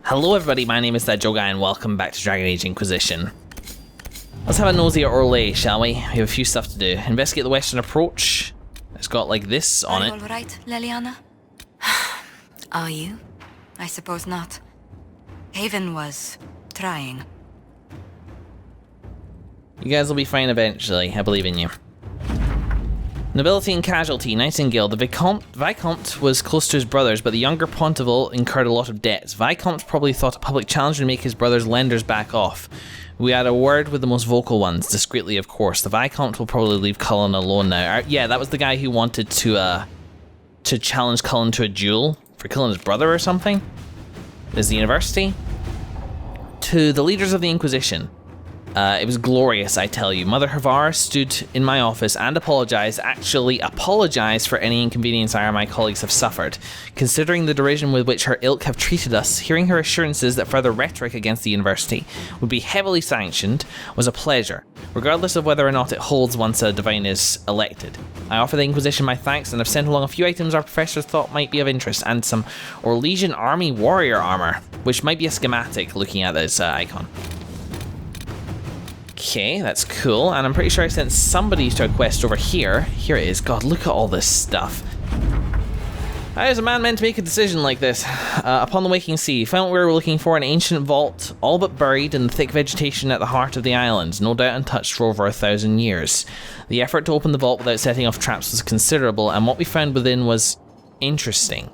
Hello everybody, my name is that Joe Guy and welcome back to Dragon Age Inquisition. Let's have a nosy at Orlais, shall we? We have a few stuff to do. Investigate the western approach. It's got like this on it. Are you all right, Leliana? Are you? I suppose not. Haven was trying. You guys will be fine eventually, I believe in you. Nobility and casualty, Nightingale. The Viscount was close to his brothers, but the younger Ponteval incurred a lot of debts. Viscount probably thought a public challenge would make his brother's lenders back off. We had a word with the most vocal ones, discreetly of course. The Viscount will probably leave Cullen alone now. Yeah, that was the guy who wanted to challenge Cullen to a duel for killing his brother or something. Is the university? To the leaders of the Inquisition. It was glorious, I tell you. Mother Havar stood in my office and apologized, actually apologized for any inconvenience I or my colleagues have suffered. Considering the derision with which her ilk have treated us, hearing her assurances that further rhetoric against the university would be heavily sanctioned was a pleasure, regardless of whether or not it holds once a divine is elected. I offer the Inquisition my thanks and have sent along a few items our professors thought might be of interest, and some Orlesian army warrior armor, which might be a schematic looking at this icon. Okay, that's cool, and I'm pretty sure I sent somebody to a quest over here. Here it is. God, look at all this stuff. How is a man meant to make a decision like this? Upon the waking sea, found what we were looking for, an ancient vault, all but buried in the thick vegetation at the heart of the island, no doubt untouched for over 1,000 years. The effort to open the vault without setting off traps was considerable, and what we found within was interesting.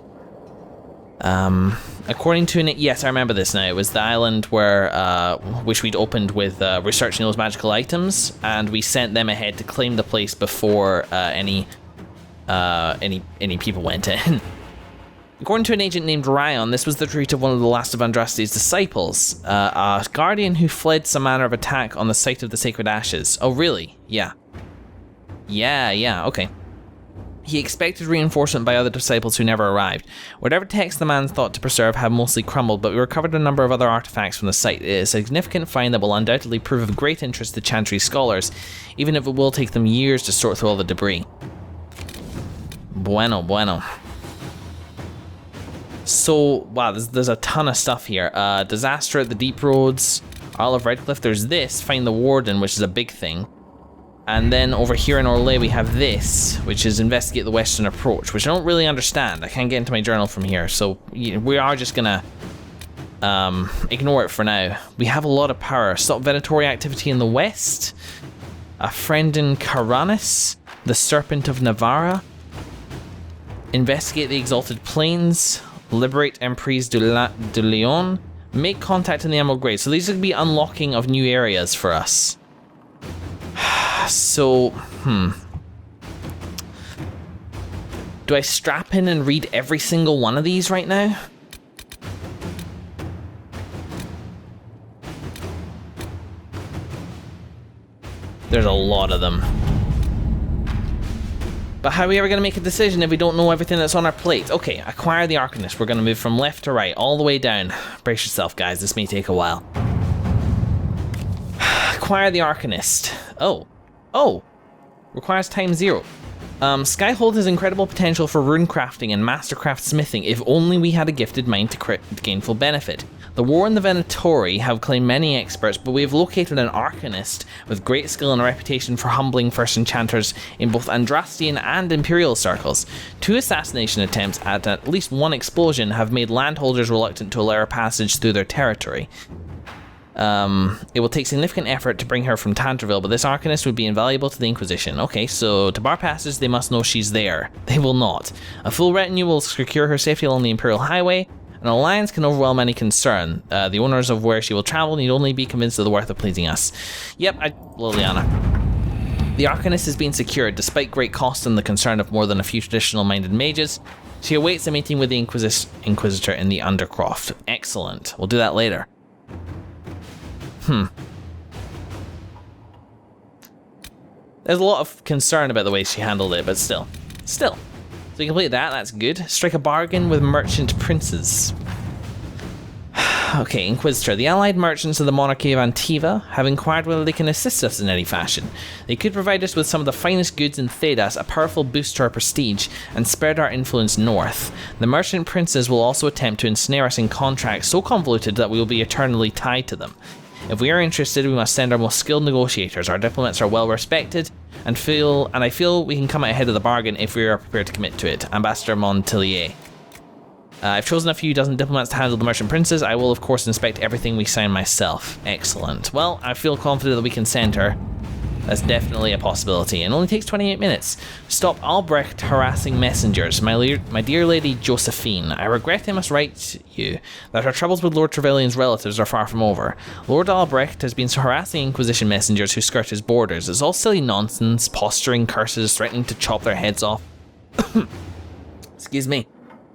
According to it, yes, I remember this now. It was the island where, which we'd opened with researching those magical items, and we sent them ahead to claim the place before any people went in. According to an agent named Ryan, this was the retreat of one of the last of Andraste's disciples, a guardian who fled some manner of attack on the site of the sacred ashes. Oh, really? Yeah. Yeah, okay. He expected reinforcement by other disciples who never arrived. Whatever text the man thought to preserve had mostly crumbled, but we recovered a number of other artifacts from the site. It is a significant find that will undoubtedly prove of great interest to Chantry scholars, even if it will take them years to sort through all the debris. Bueno. So, wow, there's a ton of stuff here. Disaster at the Deep Roads, Isle of Redcliffe. There's this, find the Warden, which is a big thing. And then over here in Orlais we have this, which is investigate the western approach, which I don't really understand. I can't get into my journal from here, so we are just gonna ignore it for now. We have a lot of power. Stop Venatori activity in the west. A friend in Caranis, the Serpent of Navarra. Investigate the Exalted Plains. Liberate Emprise de Leon. Make contact in the Emerald Grave. So these are gonna be unlocking of new areas for us. So, do I strap in and read every single one of these right now? There's a lot of them. But how are we ever going to make a decision if we don't know everything that's on our plate? Okay, acquire the Arcanist. We're going to move from left to right, all the way down. Brace yourself, guys. This may take a while. Acquire the Arcanist. Oh, requires time 0. Skyhold has incredible potential for rune crafting and mastercraft smithing if only we had a gifted mind to gain full benefit. The War and the Venatori have claimed many experts, but we have located an Arcanist with great skill and a reputation for humbling first enchanters in both Andrastian and Imperial circles. 2 assassination attempts at least 1 explosion have made landholders reluctant to allow passage through their territory. It will take significant effort to bring her from Tanterville, but this Arcanist would be invaluable to the Inquisition. Okay, so to bar passage, they must know she's there. They will not. A full retinue will secure her safety along the Imperial Highway. An alliance can overwhelm any concern. The owners of where she will travel need only be convinced of the worth of pleasing us. Yep, Liliana. The Arcanist has been secured, despite great cost and the concern of more than a few traditional-minded mages. She awaits a meeting with the Inquisitor in the Undercroft. Excellent. We'll do that later. There's a lot of concern about the way she handled it, but still. So you complete that, that's good. Strike a bargain with merchant princes. Okay, Inquisitor. The allied merchants of the monarchy of Antiva have inquired whether they can assist us in any fashion. They could provide us with some of the finest goods in Thedas, a powerful boost to our prestige, and spread our influence north. The merchant princes will also attempt to ensnare us in contracts so convoluted that we will be eternally tied to them. If we are interested, we must send our most skilled negotiators. Our diplomats are well respected, and I feel we can come out ahead of the bargain if we are prepared to commit to it. Ambassador Montelier. I've chosen a few dozen diplomats to handle the merchant princes. I will, of course, inspect everything we sign myself. Excellent. Well, I feel confident that we can send her. That's definitely a possibility. It only takes 28 minutes. Stop Albrecht harassing messengers. My dear Lady Josephine, I regret I must write you that our troubles with Lord Trevelyan's relatives are far from over. Lord Albrecht has been harassing Inquisition messengers who skirt his borders. It's all silly nonsense, posturing, curses, threatening to chop their heads off. Excuse me.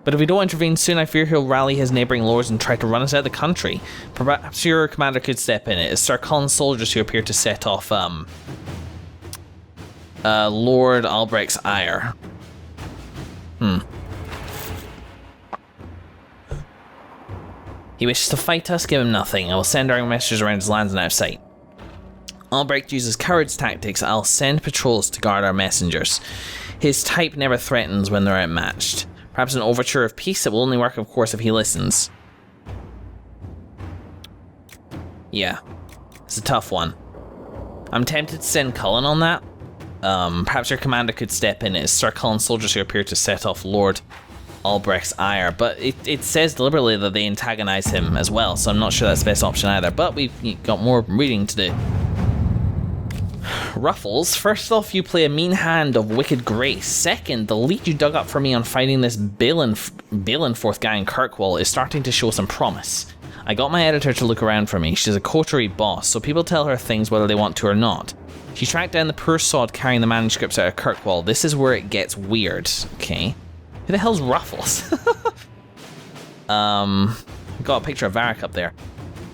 But if we don't intervene soon, I fear he'll rally his neighbouring lords and try to run us out of the country. Perhaps your commander could step in. It is Sir Colin's soldiers who appear to set off, Lord Albrecht's ire. He wishes to fight us, give him nothing. I will send our messengers around his lands and out of sight. Albrecht uses coward's tactics. I'll send patrols to guard our messengers. His type never threatens when they're outmatched. Perhaps an overture of peace. It will only work, of course, if he listens. Yeah. It's a tough one. I'm tempted to send Cullen on that. Perhaps your commander could step in. It's Sir Colin's soldiers who appear to set off Lord Albrecht's ire. But it says deliberately that they antagonize him as well, so I'm not sure that's the best option either. But we've got more reading to do. Ruffles, first off, you play a mean hand of Wicked Grace. Second, the lead you dug up for me on fighting this Balenforth guy in Kirkwall is starting to show some promise. I got my editor to look around for me. She's a coterie boss, so people tell her things whether they want to or not. She tracked down the poor sod carrying the manuscripts out of Kirkwall. This is where it gets weird. Okay. Who the hell's Ruffles? Got a picture of Varric up there.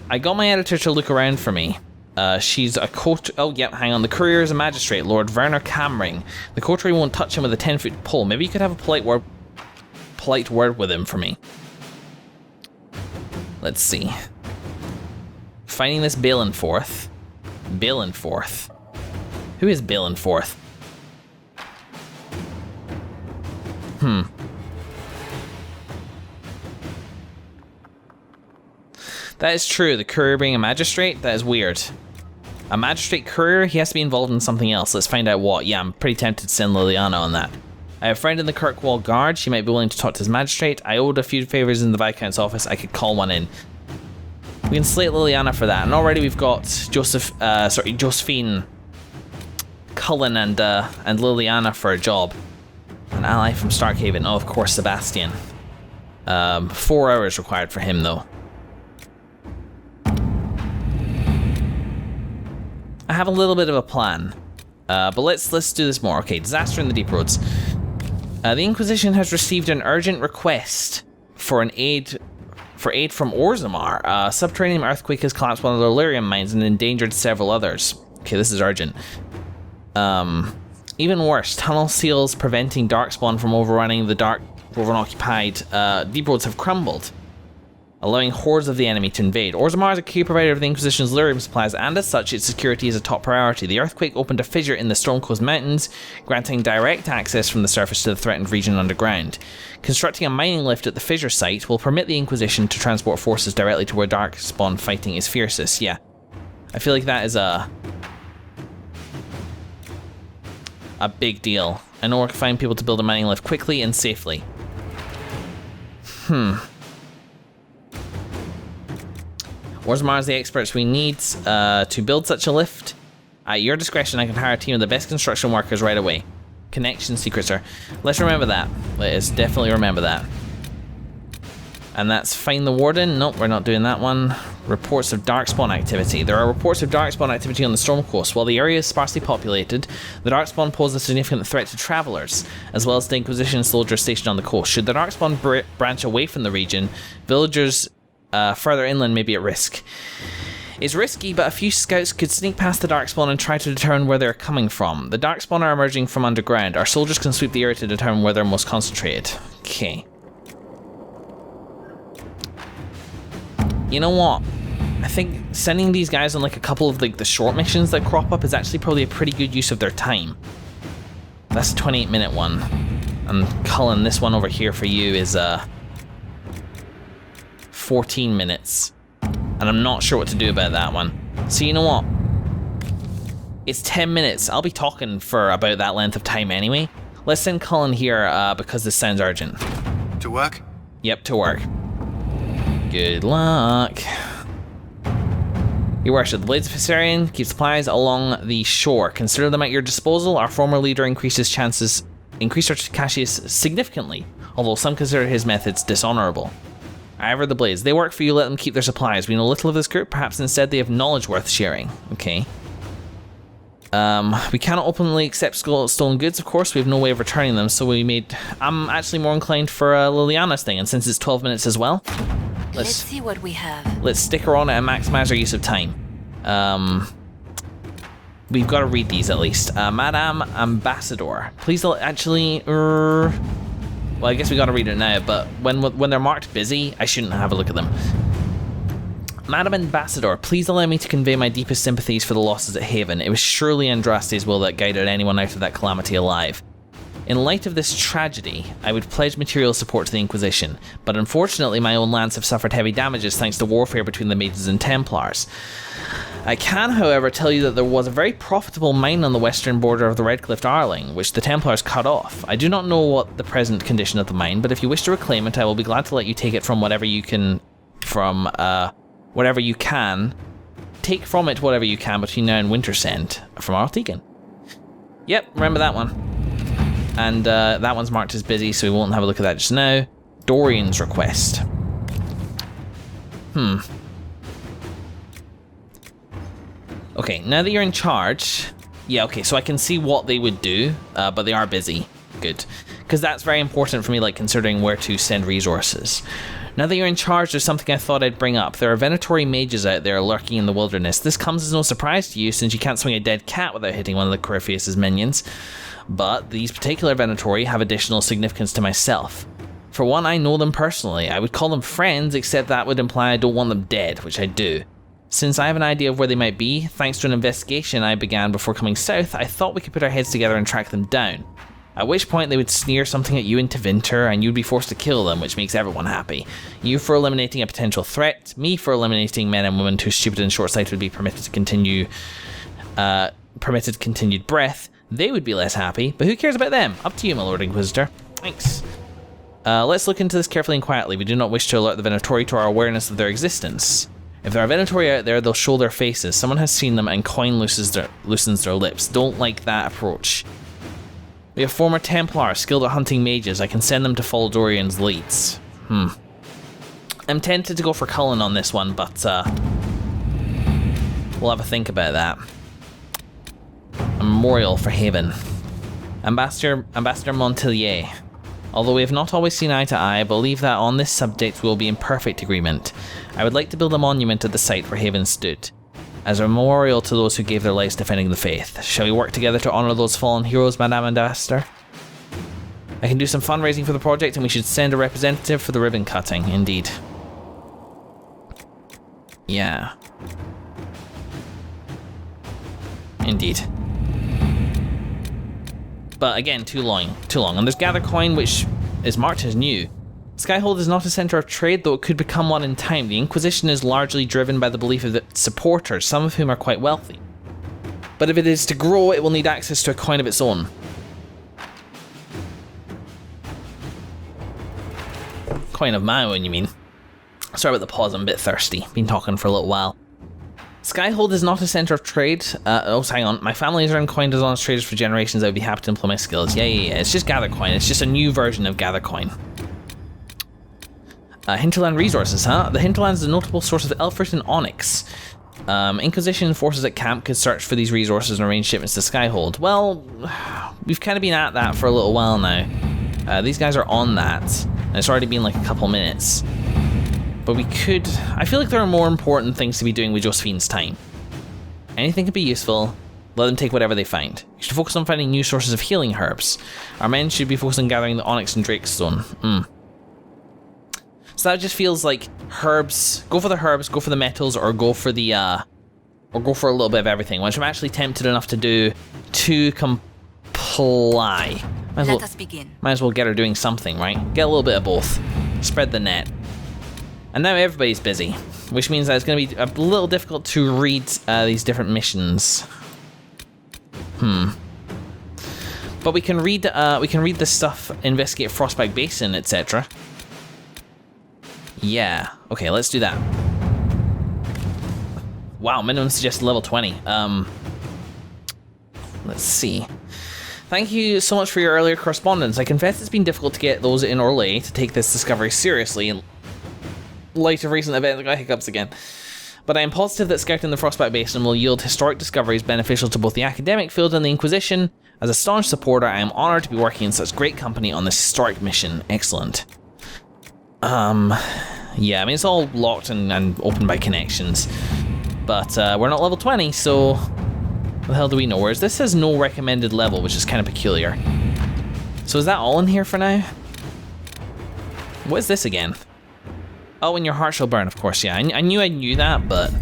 I got my editor to look around for me. She's a oh, yep, hang on. The courier is a magistrate, Lord Werner Camring. The coterie won't touch him with a 10-foot pole. Maybe you could have a polite word with him for me. Let's see. Finding this Balenforth. Balenforth. Who is Balenforth? That is true. The courier being a magistrate? That is weird. A magistrate courier? He has to be involved in something else. Let's find out what. Yeah, I'm pretty tempted to send Liliana on that. I have a friend in the Kirkwall Guard. She might be willing to talk to his magistrate. I owed a few favours in the Viscount's office. I could call one in. We can slate Liliana for that. And already we've got Josephine, Cullen, and Liliana for a job. An ally from Starkhaven. Oh, of course, Sebastian. 4 hours required for him, though. I have a little bit of a plan, but let's do this more. Okay, disaster in the deep roads. The Inquisition has received an urgent request for aid from Orzammar. A subterranean earthquake has collapsed one of the Illyrium mines and endangered several others. Okay, this is urgent. Even worse, tunnel seals preventing Darkspawn from overrunning the unoccupied deep roads have crumbled, allowing hordes of the enemy to invade. Orzammar is a key provider of the Inquisition's lyrium supplies, and as such, its security is a top priority. The earthquake opened a fissure in the Stormcoast Mountains, granting direct access from the surface to the threatened region underground. Constructing a mining lift at the fissure site will permit the Inquisition to transport forces directly to where Darkspawn fighting is fiercest. Yeah, I feel like that is a big deal. I know where to find people to build a mining lift quickly and safely. Orzammar is the experts we need to build such a lift. At your discretion, I can hire a team of the best construction workers right away. Connection secrets are... Let's remember that. Let's definitely remember that. And that's find the warden. Nope, we're not doing that one. Reports of Darkspawn activity. There are reports of Darkspawn activity on the Stormcoast. While the area is sparsely populated, the Darkspawn pose a significant threat to travelers, as well as the Inquisition soldiers stationed on the coast. Should the Darkspawn branch away from the region, villagers further inland may be at risk. It's risky, but a few scouts could sneak past the Darkspawn and try to determine where they're coming from. The Darkspawn are emerging from underground. Our soldiers can sweep the area to determine where they're most concentrated. Okay. You know what? I think sending these guys on like a couple of like the short missions that crop up is actually probably a pretty good use of their time. That's a 28-minute one. And Cullen, this one over here for you is 14 minutes. And I'm not sure what to do about that one. So you know what? It's 10 minutes. I'll be talking for about that length of time anyway. Let's send Cullen here because this sounds urgent. To work? Yep, to work. Good luck. Your worship, the Blades of Hyserian keep supplies along the shore. Consider them at your disposal. Our former leader increased our caches significantly, although some consider his methods dishonorable. However, the Blades, they work for you, let them keep their supplies. We know little of this group, perhaps instead they have knowledge worth sharing. Okay. We cannot openly accept stolen goods, of course. We have no way of returning them, so I'm actually more inclined for Liliana's thing, and since it's 12 minutes as well, let's see what we have. Let's stick her on it and maximize our use of time. We've got to read these at least. Madame Ambassador, please actually, well, I guess we got to read it now, but when they're marked busy, I shouldn't have a look at them. Madam Ambassador, please allow me to convey my deepest sympathies for the losses at Haven. It was surely Andraste's will that guided anyone out of that calamity alive. In light of this tragedy, I would pledge material support to the Inquisition, but unfortunately my own lands have suffered heavy damages thanks to warfare between the Mages and Templars. I can, however, tell you that there was a very profitable mine on the western border of the Redcliffe Arling, which the Templars cut off. I do not know what the present condition of the mine, but if you wish to reclaim it, I will be glad to let you take it from whatever you can, take from it whatever you can between now and Wintersend, from Artegan. Yep, remember that one. And that one's marked as busy, so we won't have a look at that just now. Dorian's request. Okay, now that you're in charge... Yeah, okay, so I can see what they would do, but they are busy. Good. Because that's very important for me, like, considering where to send resources. Now that you're in charge, there's something I thought I'd bring up. There are Venatori mages out there lurking in the wilderness. This comes as no surprise to you, since you can't swing a dead cat without hitting one of the Corypheus' minions. But these particular Venatori have additional significance to myself. For one, I know them personally. I would call them friends, except that would imply I don't want them dead, which I do. Since I have an idea of where they might be, thanks to an investigation I began before coming south, I thought we could put our heads together and track them down. At which point they would sneer something at you in Tevinter, and you'd be forced to kill them, which makes everyone happy. You for eliminating a potential threat, me for eliminating men and women too stupid and short-sighted would be permitted continued breath. They would be less happy, but who cares about them? Up to you, my Lord Inquisitor. Thanks. Let's look into this carefully and quietly. We do not wish to alert the Venatori to our awareness of their existence. If there are Venatori out there, they'll show their faces. Someone has seen them and coin loosens their lips. Don't like that approach. We have former Templars skilled at hunting mages. I can send them to follow Dorian's leads. I'm tempted to go for Cullen on this one, but we'll have a think about that. A memorial for Haven. Ambassador Montelier. Although we have not always seen eye to eye, I believe that on this subject we will be in perfect agreement. I would like to build a monument at the site where Haven stood, as a memorial to those who gave their lives defending the faith. Shall we work together to honour those fallen heroes, Madame Ambassador? I can do some fundraising for the project, and we should send a representative for the ribbon cutting, indeed. Yeah. Indeed. But again, too long. And there's Gather Coin, which is marked as new. Skyhold is not a centre of trade, though it could become one in time. The Inquisition is largely driven by the belief of its supporters, some of whom are quite wealthy. But if it is to grow, it will need access to a coin of its own. Coin of my own, you mean? Sorry about the pause, I'm a bit thirsty. Been talking for a little while. Skyhold is not a centre of trade. Hang on. My family has earned coin as honest traders for generations. I would be happy to employ my skills. Yeah. It's just Gather Coin. It's just a new version of Gather Coin. Hinterland resources, huh? The Hinterland is a notable source of Elfrit and Onyx. Inquisition forces at camp could search for these resources and arrange shipments to Skyhold. Well, we've kind of been at that for a little while now. These guys are on that, and it's already been like a couple minutes. But we could... I feel like there are more important things to be doing with Josephine's time. Anything could be useful. Let them take whatever they find. You should focus on finding new sources of healing herbs. Our men should be focused on gathering the Onyx and Drake Stone. So So that just feels like herbs. Go for the herbs, go for the metals, or go for the or go for a little bit of everything, which I'm actually tempted enough to do to comply. Let us begin. Might as well get her doing something, right? Get a little bit of both. Spread the net. And now everybody's busy, which means that it's going to be a little difficult to read these different missions. But we can read the stuff, investigate Frostbite Basin, etc. Yeah. Okay, let's do that. Wow, minimum suggested level 20. Let's see. Thank you so much for your earlier correspondence. I confess it's been difficult to get those in Orlais to take this discovery seriously in light of recent events. I got hiccups again. But I am positive that scouting the Frostbite Basin will yield historic discoveries beneficial to both the academic field and the Inquisition. As a staunch supporter, I am honoured to be working in such great company on this historic mission. Excellent. Yeah, I mean, it's all locked and open by connections. But we're not level 20, so what the hell do we know? Whereas this says no recommended level, which is kind of peculiar. So is that all in here for now? What is this again? Oh, and your heart shall burn, of course, yeah. I knew that, but...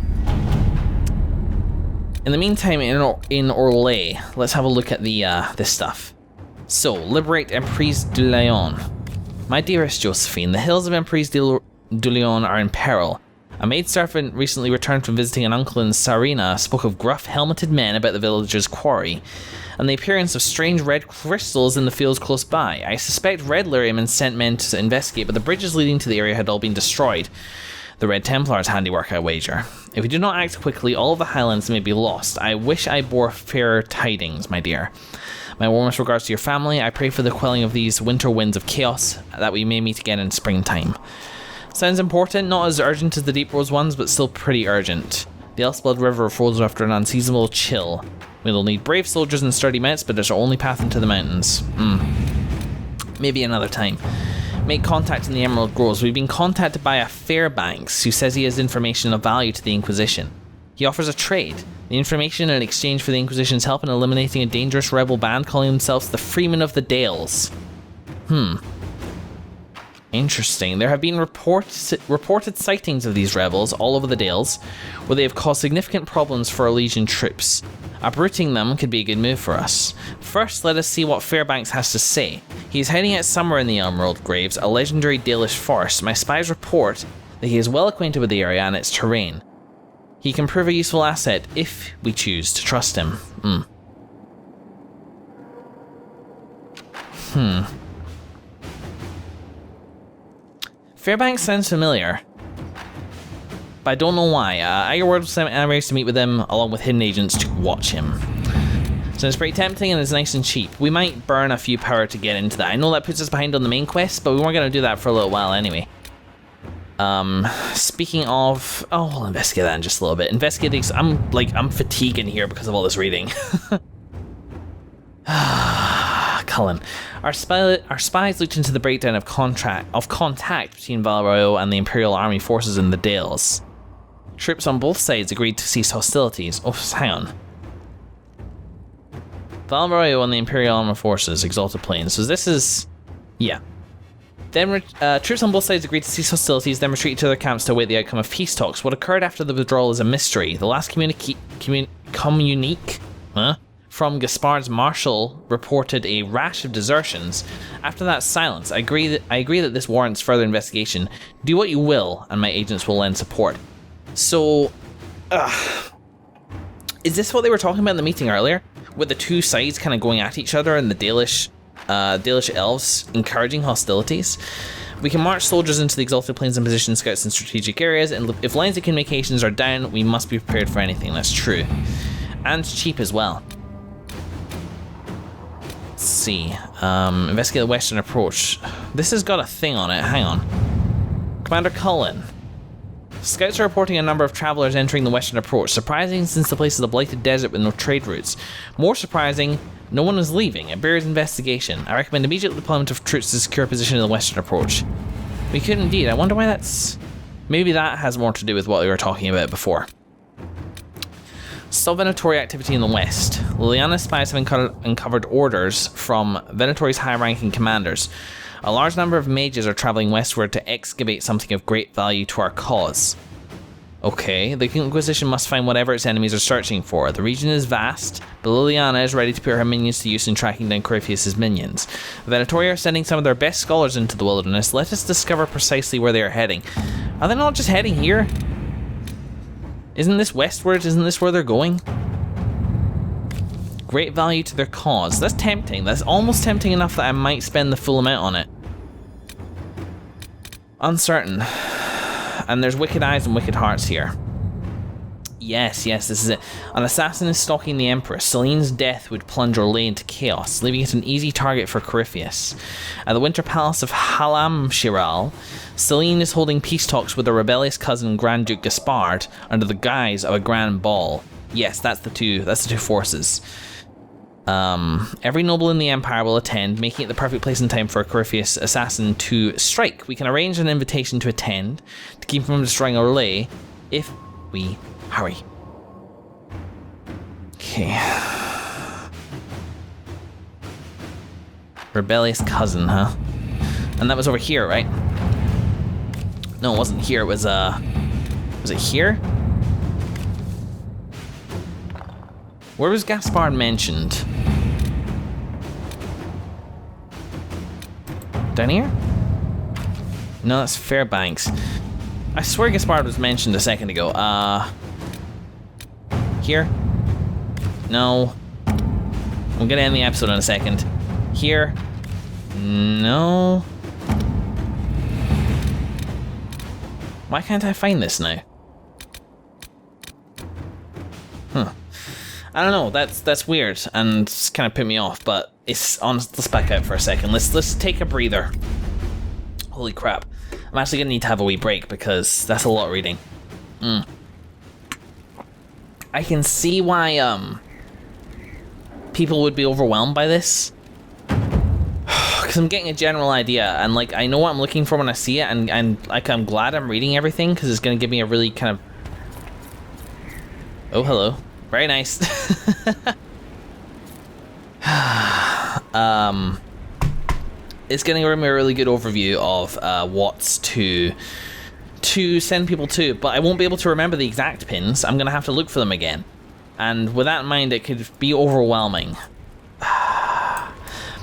In the meantime, in Orlais, let's have a look at the this stuff. So, liberate Emprise de Lyon. My dearest Josephine, the hills of Emprise de Lyon are in peril. A maidservant recently returned from visiting an uncle in Sarina spoke of gruff, helmeted men about the village's quarry, and the appearance of strange red crystals in the fields close by. I suspect Red Lyrium sent men to investigate, but the bridges leading to the area had all been destroyed. The Red Templars' handiwork, I wager. If we do not act quickly, all of the Highlands may be lost. I wish I bore fairer tidings, my dear. My warmest regards to your family. I pray for the quelling of these winter winds of chaos, that we may meet again in springtime. Sounds important, not as urgent as the Deep Rose ones, but still pretty urgent. The Elspeth River flows after an unseasonable chill. We'll need brave soldiers and sturdy mounts, but it's our only path into the mountains. Maybe another time. Make contact in the Emerald Groves. We've been contacted by a Fairbanks, who says he has information of value to the Inquisition. He offers a trade. The information in exchange for the Inquisition's help in eliminating a dangerous rebel band calling themselves the Freemen of the Dales. Interesting. There have been reported sightings of these rebels all over the Dales, where they have caused significant problems for our Legion troops. Uprooting them could be a good move for us. First, let us see what Fairbanks has to say. He is hiding out somewhere in the Emerald Graves, a legendary Dalish forest. My spies report that he is well acquainted with the area and its terrain. He can prove a useful asset if we choose to trust him. Fairbanks sounds familiar, but I don't know why. Igerward will send enemies to meet with him, along with hidden agents to watch him. So it's pretty tempting and it's nice and cheap. We might burn a few power to get into that. I know that puts us behind on the main quest, but we weren't going to do that for a little while anyway. Speaking of... Oh, we'll investigate that in just a little bit. Investigating... I'm fatiguing here because of all this reading. Cullen. Our spies looked into the breakdown of contact between Valroyo and the Imperial Army forces in the Dales. Troops on both sides agreed to cease hostilities. Oh, hang on. Valroyo and the Imperial Army forces, Exalted Plains. So this is... Yeah. Then troops on both sides agreed to cease hostilities, then retreat to their camps to await the outcome of peace talks. What occurred after the withdrawal is a mystery. The last communique from Gaspard's marshal reported a rash of desertions. After that silence, I agree that this warrants further investigation. Do what you will, and my agents will lend support. So, is this what they were talking about in the meeting earlier? With the two sides kind of going at each other and the Dalish elves encouraging hostilities? We can march soldiers into the Exalted Plains and position scouts in strategic areas, and if lines of communications are down, we must be prepared for anything. That's true. And cheap as well. Let's see. Investigate the western approach. This has got a thing on it. Hang on. Commander Cullen. Scouts are reporting a number of travelers entering the western approach. Surprising, since the place is a blighted desert with no trade routes. More surprising, no one is leaving. It bears investigation. I recommend immediate deployment of troops to secure position in the western approach. We could indeed. I wonder why that's... Maybe that has more to do with what we were talking about before. Stop Venatori activity in the west. Liliana's spies have uncovered orders from Venatori's high-ranking commanders. A large number of mages are traveling westward to excavate something of great value to our cause. Okay, the Inquisition must find whatever its enemies are searching for. The region is vast, but Liliana is ready to put her minions to use in tracking down Corypheus' minions. The Venatori are sending some of their best scholars into the wilderness. Let us discover precisely where they are heading. Are they not just heading here? Isn't this westward? Isn't this where they're going? Great value to their cause. That's tempting. That's almost tempting enough that I might spend the full amount on it. Uncertain. And there's wicked eyes and wicked hearts here. Yes, this is it. An assassin is stalking the Empress. Selene's death would plunge Orlais into chaos, leaving it an easy target for Corypheus. At the Winter Palace of Halam-Shiral, Selene is holding peace talks with her rebellious cousin Grand Duke Gaspard under the guise of a grand ball. Yes, that's the two forces. Every noble in the Empire will attend, making it the perfect place and time for a Corypheus assassin to strike. We can arrange an invitation to attend, to keep him from destroying Orlais, if we hurry. Okay. Rebellious cousin, huh? And that was over here, right? No, it wasn't here, it was it here? Where was Gaspard mentioned? Down here? No, that's Fairbanks. I swear Gaspard was mentioned a second ago. Here? No. I'm gonna end the episode in a second. Here? No. Why can't I find this now? Huh. I don't know, that's weird, and it's kind of put me off, but it's on. Let's back out for a second. Let's take a breather. Holy crap. I'm actually gonna need to have a wee break because that's a lot of reading. I can see why people would be overwhelmed by this. Because I'm getting a general idea, and like I know what I'm looking for when I see it, and like I'm glad I'm reading everything because it's gonna give me a really kind of. Oh, hello. Very nice. It's going to give me a really good overview of what's to send people to, but I won't be able to remember the exact pins. I'm going to have to look for them again. And with that in mind, it could be overwhelming. But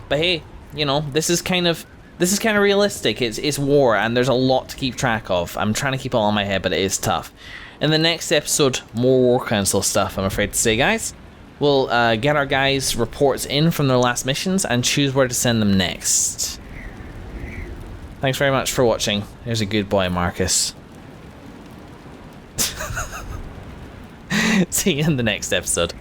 hey, you know, this is kind of realistic. It's war, and there's a lot to keep track of. I'm trying to keep it all in my head, but it is tough. In the next episode, more War Council stuff, I'm afraid to say, guys. We'll get our guys' reports in from their last missions and choose where to send them next. Thanks very much for watching. Here's a good boy, Marcus. See you in the next episode.